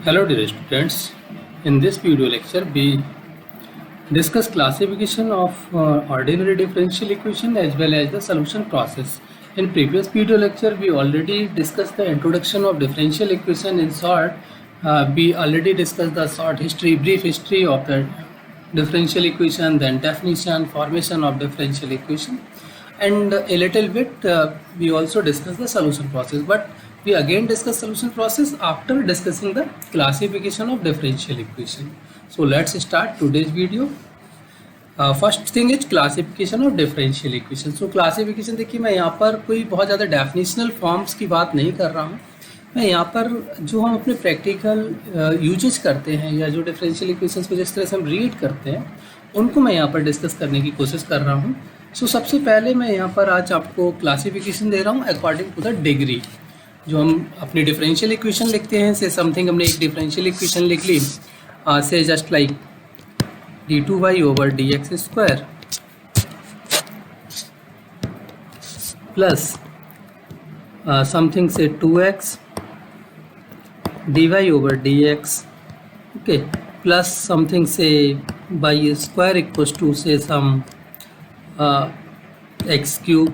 Hello dear students, in this video lecture we discuss classification of ordinary differential equation as well as the solution process. In previous video lecture we already discussed the introduction of differential equation. In short, we already discussed the brief history of the differential equation, then definition, formation of differential equation, and a little bit we also discussed the solution process, but we again discuss solution process after discussing the classification of differential equation. So let's start today's video. First thing is classification of differential equation. So classification देखिए, मैं यहाँ पर कोई बहुत ज़्यादा definitional forms की बात नहीं कर रहा हूँ. मैं यहाँ पर जो हम अपने प्रैक्टिकल यूजेज करते हैं या जो डिफरेंशियल इक्वेशंस को जिस तरह से हम रीड करते हैं उनको मैं यहाँ पर डिस्कस करने की कोशिश कर रहा हूँ. सो सबसे पहले मैं यहाँ पर आज आपको क्लासिफिकेशन दे रहा हूँ अकॉर्डिंग टू द डिग्री. जो हम अपनी डिफरेंशियल इक्वेशन लिखते हैं, से समथिंग हमने एक डिफरेंशियल इक्वेशन लिख ली, से just like d2y over dx square plus something say 2x dy over dx, okay, plus something say by square equals to say some x cube.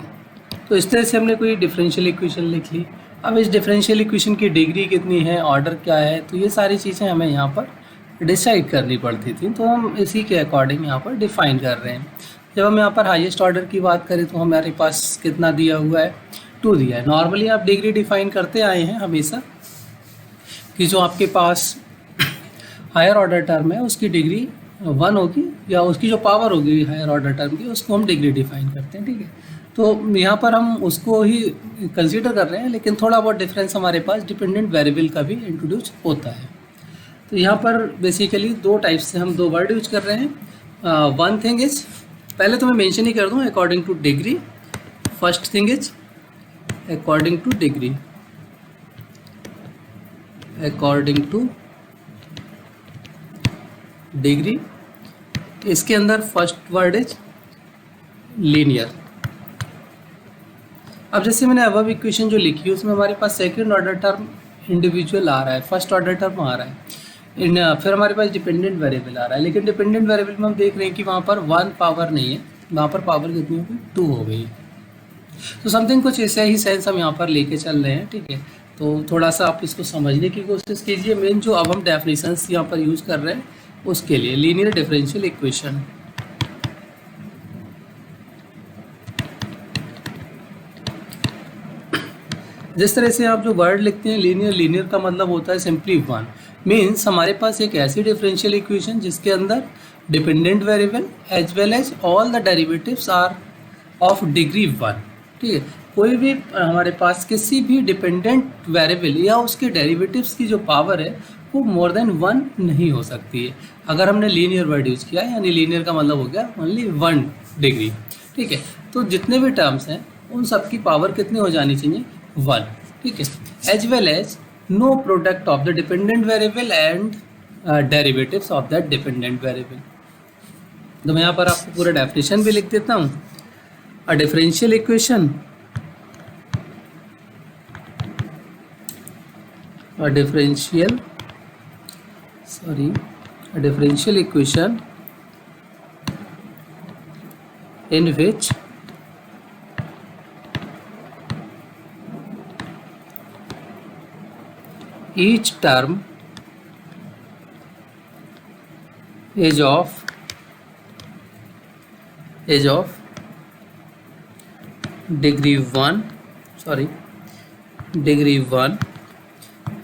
तो इस तरह से हमने कोई डिफरेंशियल इक्वेशन लिख ली. अब इस डिफरेंशियल इक्वेशन की डिग्री कितनी है, ऑर्डर क्या है, तो ये सारी चीज़ें हमें यहाँ पर डिसाइड करनी पड़ती थी. तो हम इसी के अकॉर्डिंग यहाँ पर डिफाइन कर रहे हैं. जब हम यहाँ पर हाईएस्ट ऑर्डर की बात करें तो हमारे पास कितना दिया हुआ है, 2 दिया है. नॉर्मली आप डिग्री डिफाइन करते आए हैं हमेशा कि जो आपके पास हायर ऑर्डर टर्म है उसकी डिग्री 1 होगी या उसकी जो पावर होगी हायर ऑर्डर टर्म की, उसको हम डिग्री डिफाइन करते हैं. ठीक है, तो यहाँ पर हम उसको ही कंसीडर कर रहे हैं, लेकिन थोड़ा बहुत डिफरेंस हमारे पास डिपेंडेंट वेरिएबल का भी इंट्रोड्यूस होता है. तो यहाँ पर बेसिकली दो टाइप से हम दो वर्ड यूज कर रहे हैं. वन थिंग इज, पहले तो मैं मेंशन ही कर दूँ according two degree. First thing is according two degree, according two degree. इसके अंदर फर्स्ट वर्ड इज लीनियर. अब जैसे मैंने अबव इक्वेशन जो लिखी है उसमें हमारे पास सेकेंड ऑर्डर टर्म इंडिविजुअल आ रहा है, फर्स्ट ऑर्डर टर्म आ रहा है, फिर हमारे पास डिपेंडेंट वेरिएबल आ रहा है. लेकिन डिपेंडेंट वेरिएबल में हम देख रहे हैं कि वहाँ पर 1 पावर नहीं है, वहाँ पर पावर कितनी हो गई, 2 हो गई. तो समथिंग कुछ ऐसा ही सेंस हम यहाँ पर लेके चल रहे हैं. ठीक है, तो थोड़ा सा आप इसको समझने की कोशिश कीजिए. मेन जो अब हम डेफिनेशंस यहाँ पर यूज़ कर रहे हैं उसके लिए लीनियर डिफरेंशियल इक्वेशन. जिस तरह से आप जो वर्ड लिखते हैं लीनियर, लीनियर का मतलब होता है सिंपली 1. मीन्स हमारे पास एक ऐसी डिफरेंशियल इक्वेशन जिसके अंदर dependent variable as well as all the derivatives are of degree 1. ठीक है, कोई भी हमारे पास किसी भी डिपेंडेंट वेरिएबल या उसके डेरिवेटिव्स की जो पावर है वो मोर देन 1 नहीं हो सकती है अगर हमने लीनियर वर्ड यूज़ किया. यानी लीनियर का मतलब हो गया ओनली 1 डिग्री. ठीक है, तो जितने भी टर्म्स हैं उन सब की पावर कितनी हो जानी चाहिए, 1. ठीक है, as well as no product of the dependent variable and derivatives of that dependent variable. तो मैं यहाँ पर आपको पूरा डेफिनेशन भी लिख देता हूँ. A differential equation, a differential equation in which each term is of degree 1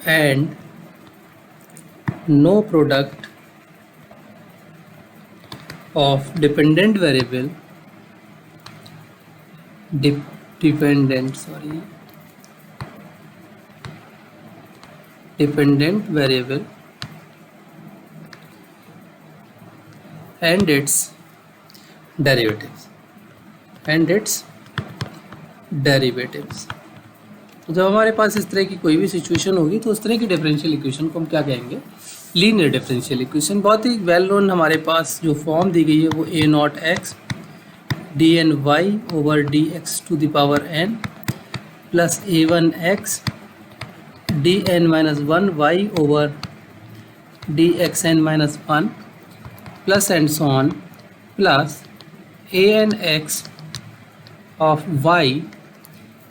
and no product of dependent variable dependent variable and its derivatives. तो जब हमारे पास इस तरह की कोई भी सिचुएशन होगी तो उस तरह की डिफरेंशियल इक्वेशन को हम क्या कहेंगे, लीनियर डिफरेंशियल इक्वेशन. बहुत ही वेल नोन हमारे पास जो फॉर्म दी गई है वो a0x dny over dx to the power n plus a1x dn-1y over dxn minus 1 plus and so on plus anx of y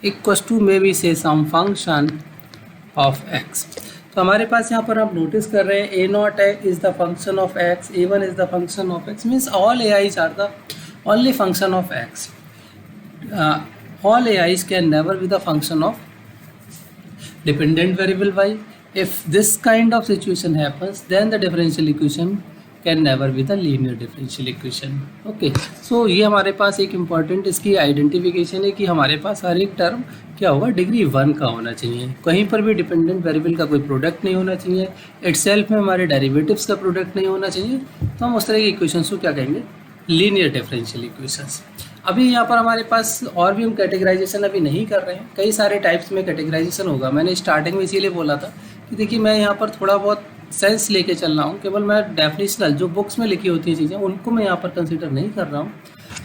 equals to maybe say some function of x. तो हमारे पास यहाँ पर आप notice कर रहे हैं a naught is the function of x, a1 is the function of x, means all ai's are the only function of x. All ai's can never be the function of dependent variable y. If this kind of situation happens, then the differential equation can never be the linear differential equation. Okay, so ये हमारे पास एक important इसकी identification है कि हमारे पास हर एक term क्या होगा, डिग्री 1 का होना चाहिए. कहीं पर भी डिपेंडेंट वेरिएबल का कोई प्रोडक्ट नहीं होना चाहिए, इटसेल्फ में हमारे डेरिवेटिव्स का प्रोडक्ट नहीं होना चाहिए. तो हम उस तरह के इक्वेशंस को क्या कहेंगे, लीनियर डिफरेंशियल इक्वेशंस. अभी यहाँ पर हमारे पास और भी हम कैटेगराइजेशन अभी नहीं कर रहे हैं, कई सारे टाइप्स में कैटेगराइजेशन होगा. मैंने स्टार्टिंग में इसीलिए बोला था कि देखिए मैं यहाँ पर थोड़ा बहुत सेंस लेके चल रहा हूँ, केवल मैं डेफिनेशनल जो बुक्स में लिखी होती है चीज़ें उनको मैं यहाँ पर कंसिडर नहीं कर रहा हूँ.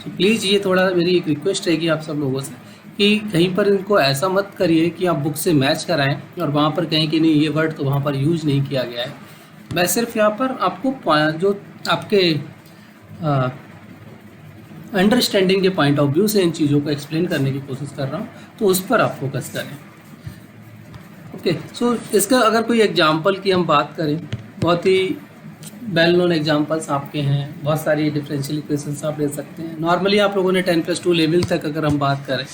तो प्लीज़ ये थोड़ा मेरी एक रिक्वेस्ट रहेगी आप सब लोगों से कि कहीं पर इनको ऐसा मत करिए कि आप बुक से मैच कराएं और वहाँ पर कहें कि नहीं ये वर्ड तो वहाँ पर यूज़ नहीं किया गया है. मैं सिर्फ यहाँ पर आपको जो आपके अंडरस्टैंडिंग के पॉइंट ऑफ व्यू से इन चीज़ों को एक्सप्लेन करने की कोशिश कर रहा हूँ, तो उस पर आप फोकस करें. ओके, सो इसका अगर कोई एग्जांपल की हम बात करें, बहुत ही वेल नोन एग्जांपल्स आपके हैं, बहुत सारी डिफरेंशियल इक्वेशंस आप ले सकते हैं. नॉर्मली आप लोगों ने 10+2 लेवल तक अगर हम बात करें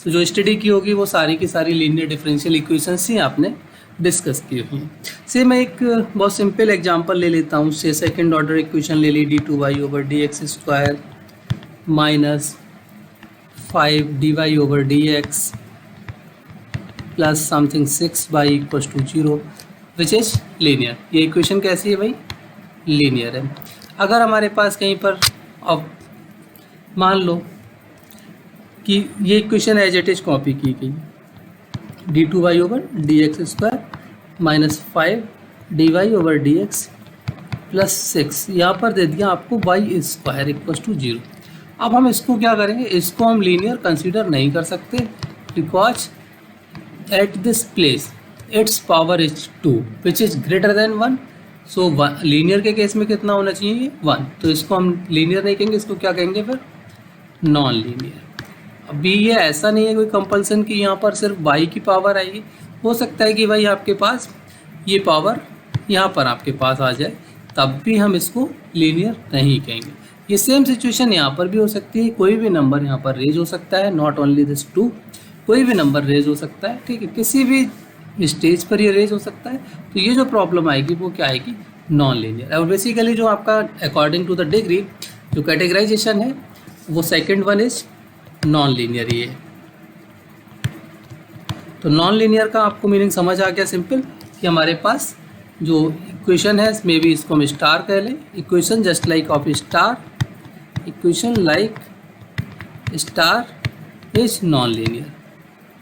तो जो स्टडी की होगी वो सारी की सारी लीनियर डिफरेंशियल इक्वेशंस ही आपने डिस्कस की हुई. से मैं एक बहुत सिंपल एग्जांपल ले लेता हूँ. से सेकेंड ऑर्डर इक्वेशन ले ली, d2y/dx² minus 5dy/dx plus something 6y = 0 which is linear. ये इक्वेशन कैसी है भाई, लीनियर है. अगर हमारे पास कहीं पर अब मान लो कि ये equation as it is copy की गई, d2y/dx² माइनस 5dy/dx प्लस 6, यहाँ पर दे दिया आपको y² = 0. अब हम इसको क्या करेंगे, इसको हम लीनियर कंसीडर नहीं कर सकते because at this place it's power is 2 which is greater than 1. So linear के केस में कितना होना चाहिए, 1. तो इसको हम लीनियर नहीं कहेंगे, इसको क्या कहेंगे फिर, नॉन लीनियर. अभी ये ऐसा नहीं है कोई कंपल्सन कि यहाँ पर सिर्फ y की पावर आएगी. हो सकता है कि भाई आपके पास ये पावर यहाँ पर आपके पास आ जाए, तब भी हम इसको लीनियर नहीं कहेंगे. ये सेम सिचुएशन यहाँ पर भी हो सकती है. कोई भी नंबर यहाँ पर रेज हो सकता है, नॉट ओनली दिस 2, कोई भी नंबर रेज हो सकता है. ठीक है, किसी भी स्टेज पर ये रेज हो सकता है. तो ये जो प्रॉब्लम आएगी वो क्या आएगी, नॉन लीनियर. और बेसिकली जो आपका अकॉर्डिंग टू द डिग्री जो कैटेगराइजेशन है वो second one is non linear ही है. तो नॉन लीनियर का आपको मीनिंग समझ आ गया, सिंपल, कि हमारे पास जो इक्वेशन है मे बी इसको हम स्टार कह लें. Equation just like of star, equation like star is non linear.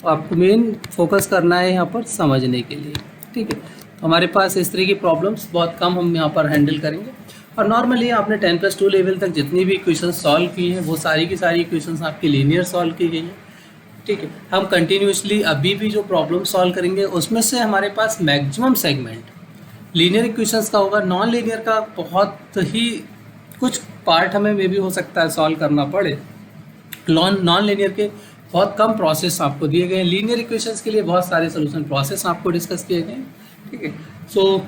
तो आपको मेन फोकस करना है यहाँ पर समझने के लिए. ठीक है, तो हमारे पास इस तरह की प्रॉब्लम्स बहुत कम हम यहाँ पर हैंडल करेंगे. और नॉर्मली आपने 10+2 लेवल तक जितनी भी इक्वेशन सॉल्व की हैं वो सारी की सारी इक्वेशंस आपकी लीनियर सॉल्व की गई हैं. ठीक है, हम कंटिन्यूसली अभी भी जो प्रॉब्लम सॉल्व करेंगे उसमें से हमारे पास मैक्सिमम सेगमेंट लीनियर इक्वेशंस का होगा. नॉन लीनियर का बहुत ही कुछ पार्ट हमें मे भी हो सकता है सॉल्व करना पड़े. नॉन लीनियर के बहुत कम प्रोसेस आपको दिए गए हैं, लीनियर इक्वेशंस के लिए बहुत सारे सोल्यूशन प्रोसेस आपको डिस्कस किए गए हैं. ठीक है, सो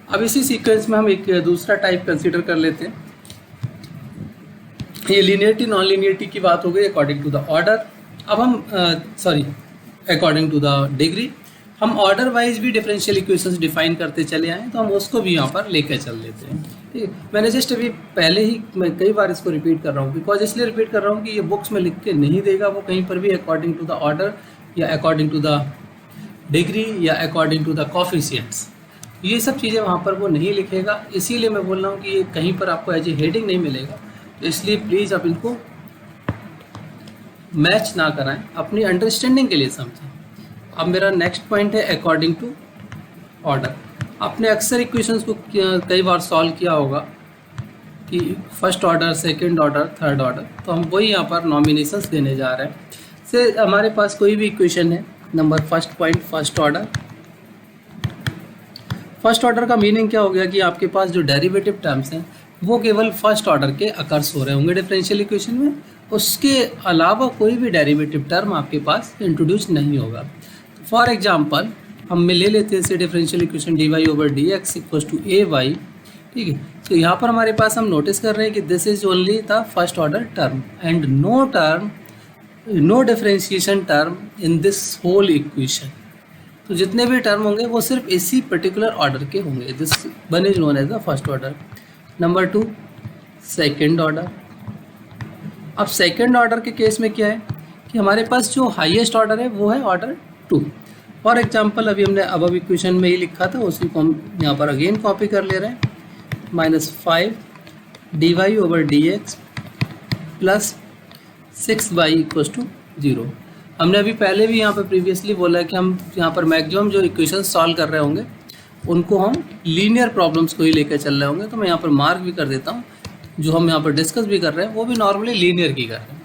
अब इसी सीक्वेंस में हम एक दूसरा टाइप कंसीडर कर लेते हैं. ये लीनियरिटी नॉन लीनियरिटी की बात हो गई अकॉर्डिंग टू द ऑर्डर. अब हम अकॉर्डिंग टू द डिग्री हम ऑर्डर वाइज भी डिफरेंशियल इक्वेशंस डिफाइन करते चले आए, तो हम उसको भी यहाँ पर लेकर चल लेते हैं. ठीक है, मैंने जस्ट अभी पहले ही मैं कई बार इसको रिपीट कर रहा हूँ बिकॉज इसलिए रिपीट कर रहा हूँ कि ये बुक्स में लिख के नहीं देगा वो कहीं पर भी अकॉर्डिंग टू द ऑर्डर या अकॉर्डिंग टू द डिग्री या अकॉर्डिंग टू द कोफिशिएंट्स. ये सब चीज़ें वहाँ पर वो नहीं लिखेगा. इसीलिए मैं बोल रहा हूँ कि ये कहीं पर आपको एज ए हेडिंग नहीं मिलेगा. तो इसलिए प्लीज़ आप इनको मैच ना कराएं, अपनी अंडरस्टैंडिंग के लिए समझें. अब मेरा नेक्स्ट पॉइंट है अकॉर्डिंग टू ऑर्डर. आपने अक्सर इक्वेशंस को कई बार सॉल्व किया होगा कि first order, second order, third order. तो हम वही यहाँ पर नॉमिनेशंस देने जा रहे हैं. से हमारे पास कोई भी इक्वेशन है, number first point first order, first order का मीनिंग क्या हो गया कि आपके पास जो डेरिवेटिव टर्म्स हैं वो केवल फर्स्ट ऑर्डर के अकर्स हो रहे होंगे डिफरेंशियल इक्वेशन में, उसके अलावा कोई भी डेरिवेटिव टर्म आपके पास इंट्रोड्यूस नहीं होगा। फॉर एग्जांपल हम ले लेते हैं इसे differential equation dy/dx equals to ay, ठीक है। तो यहाँ पर हमारे पास हम नोटिस कर रहे हैं कि this is only the first order term and no differentiation term in this whole equation. तो जितने भी टर्म होंगे वो सिर्फ इसी पर्टिकुलर ऑर्डर के होंगे। This one is known as the first order. Number 2 second order. अब सेकेंड ऑर्डर के केस में क्या है कि हमारे पास जो हाईएस्ट ऑर्डर है वो है ऑर्डर 2। फॉर एग्जांपल अभी हमने अब इक्वेशन में ही लिखा था, उसी को हम यहाँ पर अगेन कॉपी कर ले रहे हैं। -5 dy/dx plus 6y equals to 0। हमने अभी पहले भी यहाँ पर प्रीवियसली बोला है कि हम यहाँ पर मैक्सिमम जो इक्वेशन सॉल्व कर रहे होंगे उनको हम लीनियर प्रॉब्लम्स को ही लेकर चल रहे होंगे। तो मैं यहाँ पर मार्क भी कर देता हूँ, जो हम यहाँ पर डिस्कस भी कर रहे हैं वो भी नॉर्मली लीनियर की कर रहे हैं।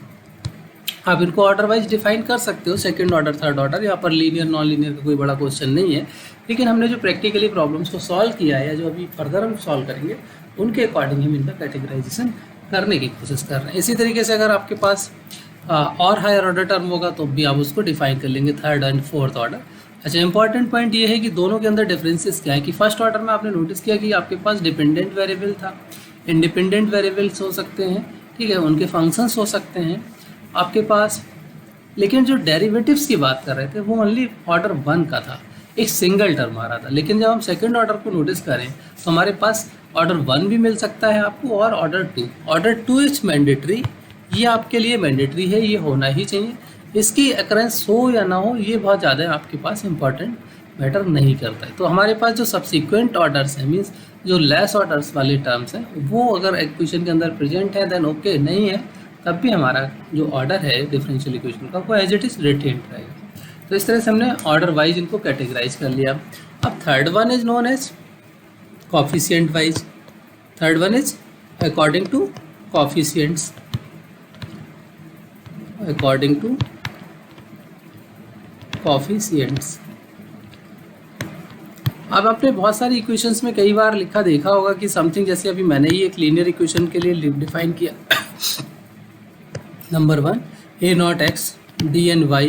आप इनको ऑर्डर वाइज डिफाइन कर सकते हो, सेकंड ऑर्डर थर्ड ऑर्डर, यहाँ पर लीनियर नॉन लीनियर का कोई बड़ा क्वेश्चन नहीं है। लेकिन हमने जो प्रैक्टिकली प्रॉब्लम्स को सॉल्व किया है या जो अभी फर्दर हम सॉल्व करेंगे उनके अकॉर्डिंग हम इनका कैटेगराइजेशन करने की कोशिश कर रहे हैं। इसी तरीके से अगर आपके पास और हायर ऑर्डर टर्म होगा तो भी आप उसको डिफाइन कर लेंगे, थर्ड एंड फोर्थ ऑर्डर। अच्छा, इंपॉर्टेंट पॉइंट ये है कि दोनों के अंदर डिफरेंसेस क्या है कि फर्स्ट ऑर्डर में आपने नोटिस किया कि आपके पास डिपेंडेंट वेरिएबल था, इंडिपेंडेंट वेरिएबल्स हो सकते हैं, ठीक है, उनके फंक्शंस हो सकते हैं आपके पास। लेकिन जो डेरिवेटिव्स की बात कर रहे थे वो ओनली ऑर्डर 1 का था, एक सिंगल टर्म आ रहा था। लेकिन जब हम सेकंड ऑर्डर को नोटिस करें तो हमारे पास ऑर्डर 1 भी मिल सकता है आपको और ऑर्डर 2। ऑर्डर 2 इज मैंडेटरी, ये आपके लिए मैंडेटरी है, ये होना ही चाहिए। इसकी अकरेंस हो या ना हो ये बहुत ज़्यादा आपके पास इंपॉर्टेंट मैटर नहीं करता है। तो हमारे पास जो सब्सिक्वेंट ऑर्डर्स हैं, मीन्स जो लेस ऑर्डर्स वाले टर्म्स हैं, वो अगर इक्वेशन के अंदर प्रेजेंट है देन ओके, नहीं है तब भी हमारा जो ऑर्डर है डिफरेंशियल इक्वेशन का वो एज इट इज रिटेन रहेगा। तो इस तरह से हमने ऑर्डर वाइज इनको कैटेगराइज कर लिया। अब third one is known as coefficient wise. Third one is according to coefficients, according to coefficients. अब आपने बहुत सारी इक्वेशंस में कई बार लिखा देखा होगा कि समथिंग, जैसे अभी मैंने ही एक लीनियर इक्वेशन के लिए डिफाइन किया। Number 1 a0x dny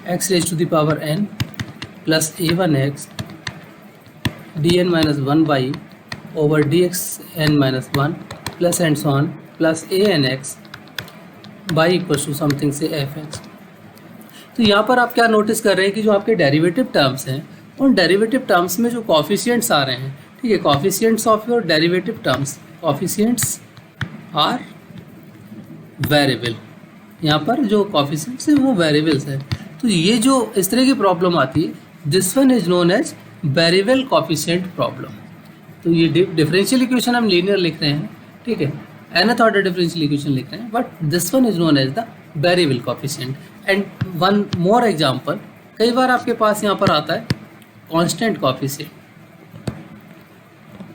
x raised to the power n plus a1x dn minus 1y over dxn minus 1 plus and so on plus anx y equals to something से fx। तो यहाँ पर आप क्या notice कर रहे हैं कि जो आपके डेरिवेटिव टर्म्स हैं उन डेरिवेटिव टर्म्स में जो कॉफिशिएंट्स आ रहे हैं, ठीक है, coefficients of your derivative terms, coefficients are variable. यहाँ पर जो कॉफिशिएंट्स हैं वो वेरिएबल्स हैं। तो ये जो इस तरह की प्रॉब्लम आती है, this one is known as variable coefficient problem. तो ये डिफरेंशियल इक्वेशन हम लीनियर लिख रहे हैं, ठीक है, nth ऑर्डर डिफरेंशियल इक्वेशन लिख रहे हैं, but this one is known as the variable coefficient. And one more example, कई बार आपके पास यहाँ पर आता है कांस्टेंट कॉफिशिएंट,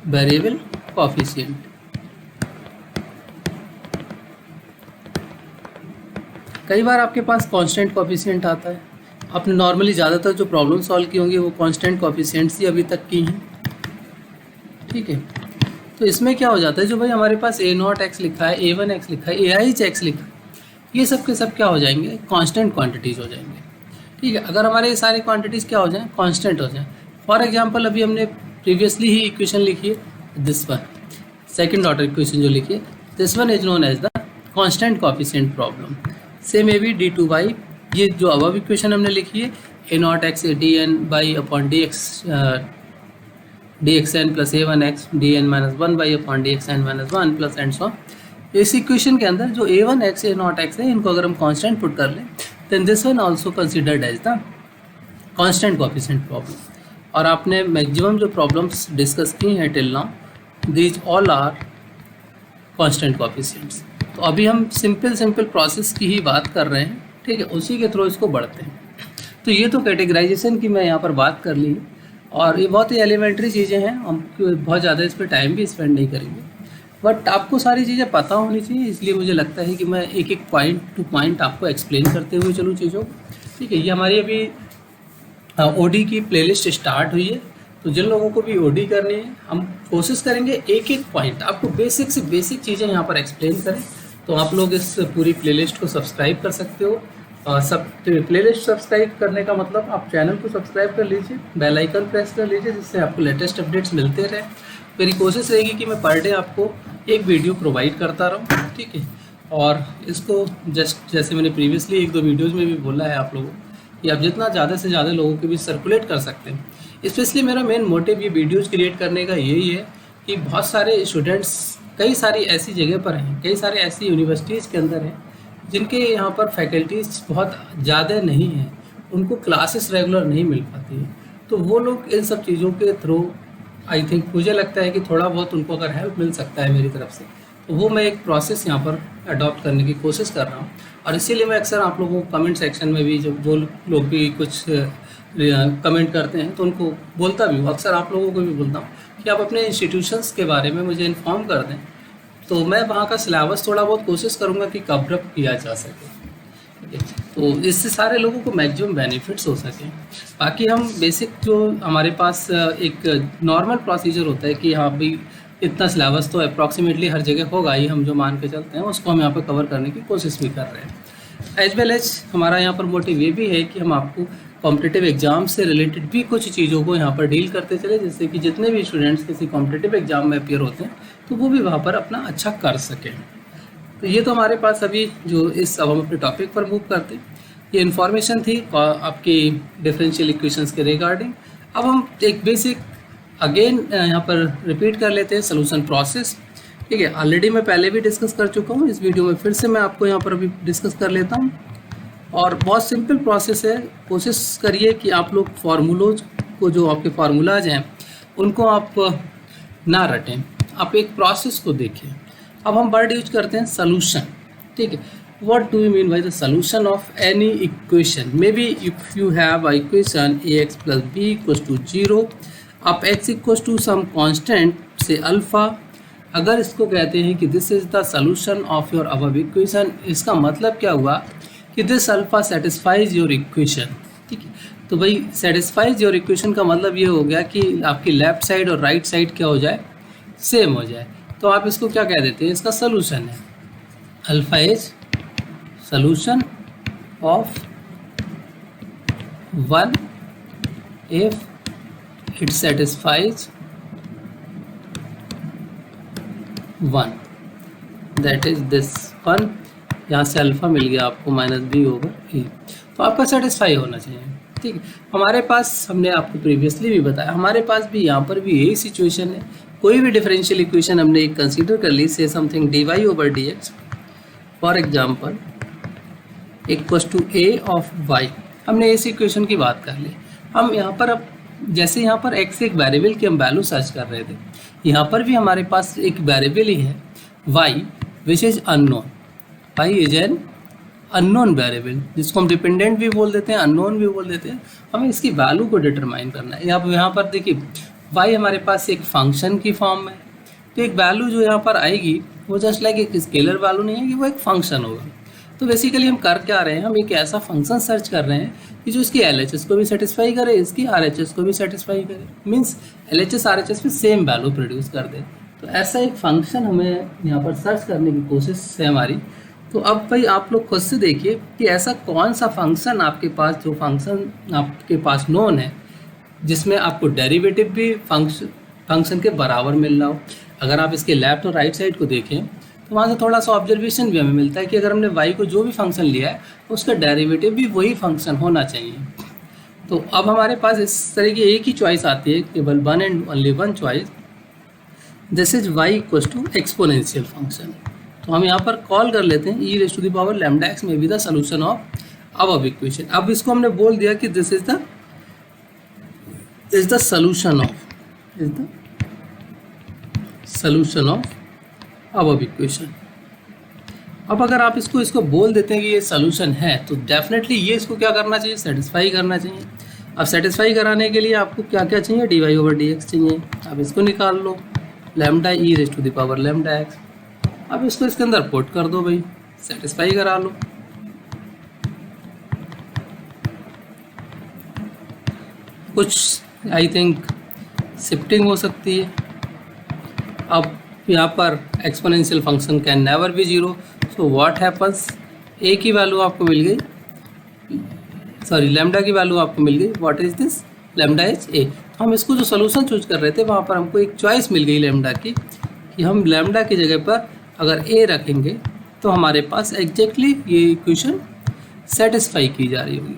वेरिएबल कॉफिशिएंट। कई बार आपके पास कांस्टेंट कॉफिशिएंट आता है। आपने नॉर्मली ज़्यादातर जो प्रॉब्लम सॉल्व की होंगी वो कांस्टेंट कॉफिशिएंट्स ही अभी तक की हैं, ठीक है। तो इसमें क्या हो जाता है, जो भाई हमारे पास a0x लिखा है, a1x लिखा है, aich लिखा है, ये सब के सब क्या हो जाएंगे, कांस्टेंट क्वांटिटीज़ हो जाएंगे, ठीक है। अगर हमारे ये सारी क्वांटिटीज़ क्या हो जाएं, कांस्टेंट हो जाएं। फॉर एग्जांपल अभी हमने प्रीवियसली ही इक्वेशन लिखी है, this one second order equation जो लिखी है, this one is known as the constant coefficient problem. Say may be d2y, ये जो अब इक्वेशन हमने लिखी है a0x dn by upon dxn plus a1x dn minus 1 by upon dxn minus 1 plus and so. इस इक्वेशन के अंदर जो a1x a0x है, इनको अगर हम कांस्टेंट पुट कर लें then this one also considered as the constant coefficient problem. और आपने मैक्सिमम जो प्रॉब्लम्स डिस्कस की हैं till now, these all are constant coefficients. तो अभी हम सिंपल प्रोसेस की ही बात कर रहे हैं, ठीक है, उसी के थ्रू इसको बढ़ते हैं। तो ये तो कैटेगराइजेशन की मैं यहाँ पर बात कर ली, और ये बहुत ही एलिमेंट्री चीज़ें हैं, हम बहुत ज़्यादा इस पर टाइम भी स्पेंड नहीं करेंगे, बट आपको सारी चीज़ें पता होनी चाहिए। इसलिए मुझे लगता है कि मैं एक एक पॉइंट टू पॉइंट आपको एक्सप्लेन करते हुए चलूँ चीज़ों को, ठीक है। ये हमारी अभी ओडी की प्लेलिस्ट स्टार्ट हुई है, तो जिन लोगों को भी ओडी करनी है, हम कोशिश करेंगे एक एक पॉइंट आपको बेसिक से बेसिक चीज़ें यहाँ पर एक्सप्लेन करें। तो आप लोग इस पूरी प्लेलिस्ट को सब्सक्राइब कर सकते हो। सब प्लेलिस्ट सब्सक्राइब करने का मतलब आप चैनल को सब्सक्राइब कर लीजिए, बेल आइकन प्रेस कर लीजिए, जिससे आपको लेटेस्ट अपडेट्स मिलते रहे। मेरी कोशिश रहेगी कि मैं पर डे आपको एक वीडियो प्रोवाइड करता रहूँ, ठीक है। और इसको जैसे मैंने प्रीवियसली 1-2 वीडियोज़ में भी बोला है आप लोगों कि आप जितना ज़्यादा से ज़्यादा लोगों के बीच सर्कुलेट कर सकते हैं। स्पेशली मेरा मेन मोटिव ये वीडियोज़ क्रिएट करने का यही है कि बहुत सारे स्टूडेंट्स कई सारी ऐसी जगह पर हैं, कई सारे ऐसी यूनिवर्सिटीज़ के अंदर हैं जिनके यहाँ पर फैकल्टीज़ बहुत ज़्यादा नहीं हैं, उनको क्लासेस रेगुलर नहीं मिल पाती है। तो वो लोग इन सब चीज़ों के थ्रू आई थिंक मुझे लगता है कि थोड़ा बहुत उनको अगर हेल्प मिल सकता है मेरी तरफ से, तो वो मैं एक प्रोसेस यहाँ पर अडॉप्ट करने की कोशिश कर रहा हूँ। और इसीलिए मैं अक्सर आप लोगों को कमेंट सेक्शन में भी जब जो लोग भी कुछ कमेंट करते हैं तो उनको बोलता भी हूँ, अक्सर आप लोगों को भी बोलता हूँ कि आप अपने इंस्टीट्यूशंस के बारे में मुझे इन्फॉर्म कर दें, तो मैं वहाँ का सिलेबस थोड़ा बहुत कोशिश करूँगा कि कवर अप किया जा सके, ठीक है। तो इससे सारे लोगों को मैक्सिमम बेनिफिट्स हो सकें। बाकी हम बेसिक जो हमारे पास एक नॉर्मल प्रोसीजर होता है कि हाँ भाई इतना सिलेबस तो अप्रॉक्सीमेटली हर जगह होगा ही, हम जो मान के चलते हैं उसको हम यहाँ पर कवर करने की कोशिश भी कर रहे हैं। एज वेल एज हमारा यहाँ पर मोटिव ये भी है कि हम आपको कॉम्पिटिटिव एग्जाम से रिलेटेड भी कुछ चीज़ों को यहाँ पर डील करते चले, जिससे कि जितने भी स्टूडेंट्स किसी कॉम्पिटिटिव एग्जाम में अपियर होते हैं तो वो भी वहाँ पर अपना अच्छा कर सकें। तो ये तो हमारे पास अभी जो अब हम अपने टॉपिक पर मूव करते हैं, ये इन्फॉर्मेशन थी आपकी डिफरेंशियल इक्वेशंस के रिगार्डिंग। अब हम एक बेसिक अगेन यहाँ पर रिपीट कर लेते हैं सॉल्यूशन प्रोसेस, ठीक है। ऑलरेडी मैं पहले भी डिस्कस कर चुका हूँ, इस वीडियो में फिर से मैं आपको यहाँ पर अभी डिस्कस कर लेता हूँ। और बहुत सिंपल प्रोसेस है, कोशिश करिए कि आप लोग फार्मूलोज को, जो आपके फार्मूलाज हैं उनको आप ना रटें, आप एक प्रोसेस को देखें। अब हम वर्ड यूज करते हैं सॉल्यूशन, ठीक है। What do you mean by the solution of any equation? Maybe if you have a equation ax plus b equals to 0, अब x equals to some constant से अल्फ़ा, अगर इसको कहते हैं कि this is the solution of your above equation, इसका मतलब क्या हुआ कि this alpha satisfies your equation, ठीक है। तो भाई सेटिस्फाइज योर इक्वेशन का मतलब ये हो गया कि आपकी लेफ्ट साइड और राइट साइड क्या हो जाए, सेम हो जाए। तो आप इसको क्या कह देते हैं, इसका सॉल्यूशन है alpha is solution of 1 if it satisfies 1, that is this 1, यहाँ से अल्फ़ा मिल गया आपको -b/e, तो आपका सेटिस्फाई होना चाहिए, ठीक है। हमारे पास, हमने आपको प्रीवियसली भी बताया, हमारे पास भी यहाँ पर भी यही सिचुएशन है। कोई भी डिफरेंशियल इक्वेशन हमने एक कंसीडर कर ली, से something dy/dx for example equals to a of y, हमने इस इक्वेशन की बात कर ली। हम यहाँ पर अब जैसे यहाँ पर x एक वेरिएबल की हम वैल्यू सर्च कर रहे थे, यहाँ पर भी हमारे पास एक वेरिएबल ही है y which is unknown, y is an unknown variable, जिसको हम डिपेंडेंट भी बोल देते हैं, अननोन भी बोल देते हैं। हमें इसकी वैल्यू को डिटरमाइन करना है। यहाँ पर देखिए y हमारे पास एक फंक्शन की फॉर्म में, तो एक वैल्यू जो यहाँ पर आएगी वो जस्ट लाइक एक स्केलर वैल्यू नहीं है कि वो एक फंक्शन होगा। तो बेसिकली हम कर क्या रहे हैं, हम एक ऐसा फंक्शन सर्च कर रहे हैं कि जो इसकी LHS को भी सेटिस्फाई करे, इसकी RHS को भी सेटिस्फाई करे, मीन्स LHS RHS में सेम वैल्यू प्रोड्यूस कर दे। तो ऐसा एक फंक्शन हमें यहाँ पर सर्च करने की कोशिश है हमारी। तो अब भाई आप लोग खुद से देखिए कि ऐसा कौन सा फंक्शन आपके पास, जो फंक्शन आपके पास नोन है, जिसमें आपको डेरिवेटिव भी फंक्शन के बराबर मिल रहा हो। अगर आप इसके लेफ्ट और राइट साइड को देखें तो वहाँ से थोड़ा सा ऑब्जर्वेशन भी हमें मिलता है कि अगर हमने y को जो भी फंक्शन लिया है उसका डेरिवेटिव भी वही फंक्शन होना चाहिए। तो अब हमारे पास इस तरह की एक ही चॉइस आती है, केवल one and only one choice, this is y equals to exponential function. तो हम यहाँ पर कॉल कर लेते हैं e raise to the power lambda x may be the solution of above equation. अब इसको हमने बोल दिया कि this is the solution of above equation. अब अगर आप इसको बोल देते हैं कि ये सॉल्यूशन है, तो डेफिनेटली ये इसको क्या करना चाहिए, सेटिस्फाई करना चाहिए। अब सेटिस्फाई कराने के लिए आपको क्या क्या चाहिए, dy/dx चाहिए। अब इसको निकाल लो, lambda e raise to the power lambda x। अब इसको इसके अंदर पुट कर दो भाई, सेटिस्फाई करा लो। कुछ आई थिंक शिफ्टिंग हो सकती है। अब यहाँ पर exponential function can never be zero, so what happens, A की वैल्यू आपको मिल गई, सॉरी लैम्डा की वैल्यू आपको मिल गई, what is this, lambda is a. तो हम इसको जो सोल्यूशन चूज कर रहे थे वहाँ पर हमको एक चॉइस मिल गई लैम्डा की, कि हम लैम्डा की जगह पर अगर ए रखेंगे तो हमारे पास एग्जैक्टली ये इक्वेशन सेटिस्फाई की जा रही होगी।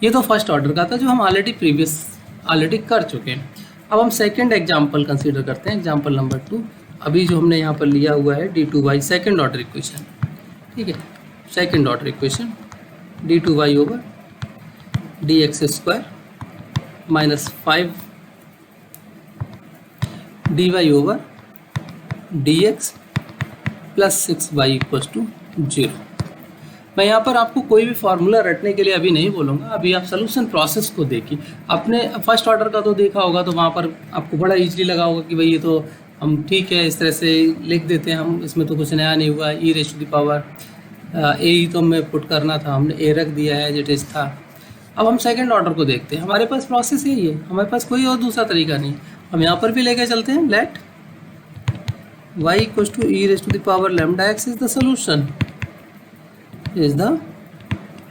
ये तो फर्स्ट ऑर्डर का था जो हम ऑलरेडी कर चुके हैं। अब हम सेकंड एग्जांपल कंसीडर करते हैं, एग्जांपल नंबर 2। अभी जो हमने यहाँ पर लिया हुआ है d2y सेकंड ऑर्डर इक्वेशन, ठीक है, second order equation d2y over dx² minus 5 dy over dx plus 6y equals to 0। मैं यहाँ पर आपको कोई भी फार्मूला रटने के लिए अभी नहीं बोलूँगा, अभी आप सोल्यूशन प्रोसेस को देखिए। आपने फर्स्ट ऑर्डर का तो देखा होगा, तो वहाँ पर आपको बड़ा इजीली लगा होगा कि भाई ये तो हम ठीक है इस तरह से लिख देते हैं, हम इसमें तो कुछ नया नहीं हुआ, e raise to the power A ही तो हमें पुट करना था, हमने ए रख दिया है जिट इज़ था। अब हम सेकंड ऑर्डर को देखते हैं, हमारे पास प्रोसेस यही है, हमारे पास कोई और दूसरा तरीका नहीं। हम यहाँ पर भी लेके चलते हैं, let y equals to e raise to the power lambda x is the solution, is the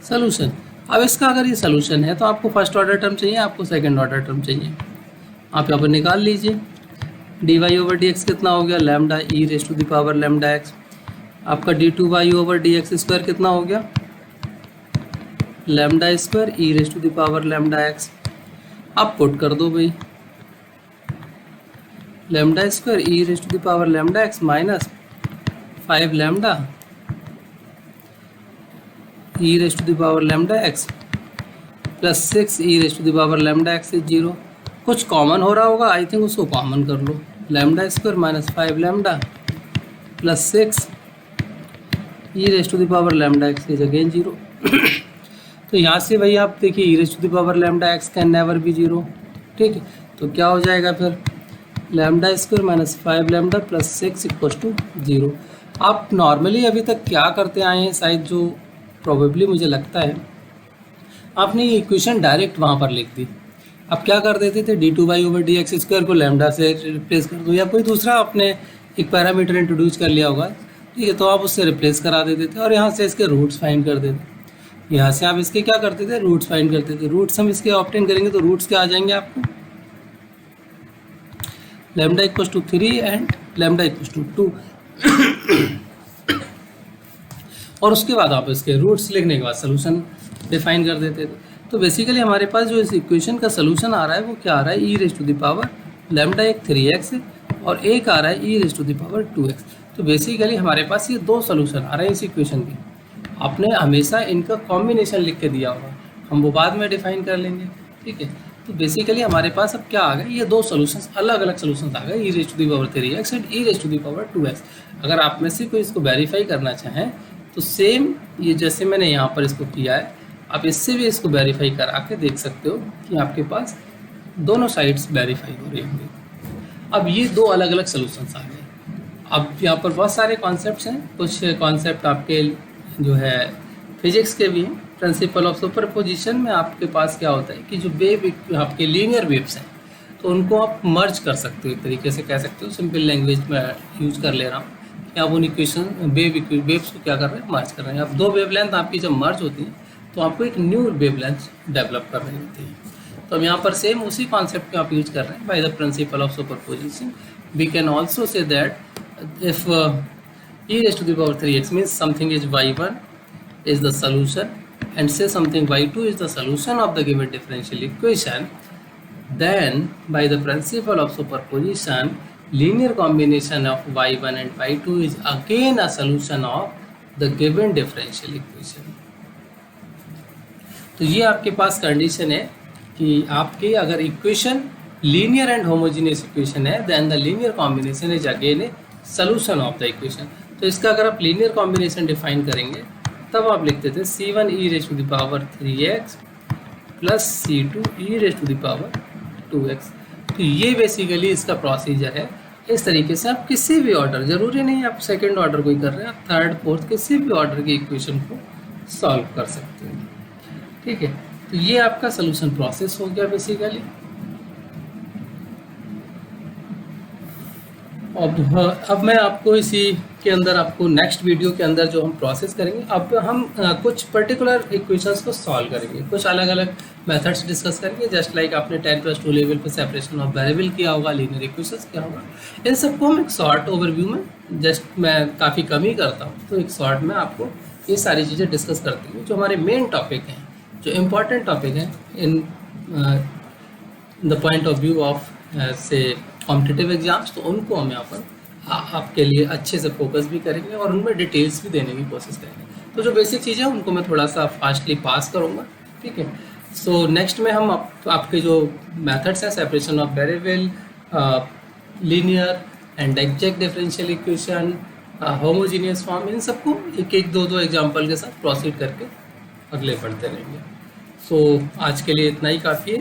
solution. अब इसका अगर ये सोल्यूशन है तो आपको फर्स्ट ऑर्डर टर्म चाहिए, आपको सेकंड ऑर्डर टर्म चाहिए, आप यहाँ पर निकाल लीजिए। D y over d x कितना हो गया, lambda e raise to the power lambda x. आपका d2y ओवर dx² कितना हो गया, lambda square e raise to the power lambda x. आप पुट कर दो भाई, lambda square e raise to the power lambda x minus 5 lambda e raise to the power lambda x plus 6 e raise to the power lambda x is 0। कुछ common हो रहा होगा, I think उसको common कर लो, lambda square minus 5 lambda plus 6 e raise to the power lambda x is again 0। तो यहाँ से भाई आप देखिए e raise to the power lambda x can never be 0, ठीक है। तो क्या हो जाएगा फिर, lambda square minus 5 lambda plus 6 equals to 0। आप नॉर्मली अभी तक क्या करते आए हैं, शायद जो प्रोबेबली मुझे लगता है आपने ये इक्वेशन डायरेक्ट वहाँ पर लिख दी। आप क्या कर देते थे, d2y ओवर dx² को लैम्डा से रिप्लेस कर दो, या कोई दूसरा आपने एक पैरामीटर इंट्रोड्यूस कर लिया होगा, ठीक है, तो आप उससे रिप्लेस करा देते थे और यहाँ से इसके रूट्स फाइंड कर देते। यहाँ से आप इसके क्या करते थे, रूट्स फाइंड करते थे। रूट्स हम इसके ऑब्टेन करेंगे तो रूट्स क्या आ जाएंगे आपको, lambda equals to 3 and lambda equals to 2। और उसके बाद आप इसके रूट्स लिखने के बाद सोल्यूशन डिफाइन कर देते थे। तो बेसिकली हमारे पास जो इस इक्वेशन का सोल्यूशन आ रहा है वो क्या आ रहा है, e raise to the power lambda एक 3x है और एक आ रहा है e raise to the power 2x। तो बेसिकली हमारे पास ये दो सोल्यूशन आ रहे हैं इस इक्वेशन के। आपने हमेशा इनका कॉम्बिनेशन लिख के दिया होगा, हम वो बाद में डिफाइन कर लेंगे, ठीक है। तो बेसिकली हमारे पास अब क्या आ गए, ये दो सोल्यूशंस, अलग अलग सोल्यूशंस आ गए, e raise to the power 3x and e raise to the power 2x। अगर आप में से कोई इसको वेरीफाई करना चाहें तो सेम ये जैसे मैंने यहाँ पर इसको किया है, आप इससे भी इसको वेरीफाई करा के देख सकते हो कि आपके पास दोनों साइड्स वेरीफाई हो रही होंगी। अब ये दो अलग अलग सोल्यूशंस आ गए। अब यहाँ पर बहुत सारे कॉन्सेप्ट्स हैं, कुछ कॉन्सेप्ट आपके जो है फिजिक्स के भी हैं। प्रिंसिपल ऑफ सुपरपोजिशन में आपके पास क्या होता है कि जो वेव आपके लीनियर वेव्स हैं तो उनको आप मर्ज कर सकते हो, एक तरीके से कह सकते हो, सिंपल लैंग्वेज में यूज कर ले रहा हूँ कि आप उन इक्वेशन वेव्स को क्या कर रहे हैं, मर्ज कर रहे हैं। अब दो वेवलेंथ आपकी जब मर्ज होती हैं तो आपको एक न्यू वेवलेंथ डेवलप कर रही होती है। तो हम यहाँ पर सेम उसी कॉन्सेप्ट को आप यूज कर रहे हैं, by the principle of superposition we can also say that if e raised to the power 3x means something is y1 is the solution and say something y2 is the solution of the given differential equation, then by the principle of superposition linear combination of y1 and y2 is again a solution of the given differential equation। तो ये आपके पास condition है कि आपके अगर equation linear and homogeneous equation है then the linear combination is again a solution of the equation. तो इसका अगर आप लीनियर कॉम्बिनेशन डिफाइन करेंगे तब आप लिखते थे c1 e raise to the power 3x plus c2 e raise to the power 2x। तो ये बेसिकली इसका प्रोसीजर है। इस तरीके से आप किसी भी ऑर्डर, ज़रूरी नहीं आप सेकंड ऑर्डर कोई कर रहे हैं, आप थर्ड फोर्थ किसी भी ऑर्डर की इक्वेशन को सॉल्व कर सकते हैं, ठीक है। तो ये आपका सोल्यूशन प्रोसेस हो गया बेसिकली। अब मैं आपको इसी के अंदर आपको नेक्स्ट वीडियो के अंदर जो हम प्रोसेस करेंगे, अब हम कुछ पर्टिकुलर इक्वेशंस को सॉल्व करेंगे, कुछ अलग अलग मेथड्स डिस्कस करेंगे। जस्ट लाइक आपने 10+2 लेवल पे सेपरेशन ऑफ वेरिएबल किया होगा, लीनियर इक्वेशंस किया होगा, इन सबको हम एक शॉर्ट ओवरव्यू में जस्ट मैं काफ़ी कम ही करता हूँ, तो एक शॉर्ट में आपको ये सारी चीज़ें डिस्कस करते हैं जो हमारे मेन टॉपिक हैं, जो इम्पॉर्टेंट टॉपिक हैं in the point of view of से कॉम्पिटिटिव एग्जाम्स, तो उनको हम यहाँ पर आपके लिए अच्छे से फोकस भी करेंगे और उनमें डिटेल्स भी देने की कोशिश करेंगे। तो जो बेसिक चीज़ें हैं उनको मैं थोड़ा सा फास्टली पास करूँगा, ठीक है। सो नेक्स्ट में हम आपके जो मेथड्स हैं, separation of variable, linear and exact differential equation, homogeneous form, इन सबको एक एक दो एग्जाम्पल के साथ प्रोसीड करके अगले पढ़ते रहेंगे। सो आज के लिए इतना ही काफ़ी है।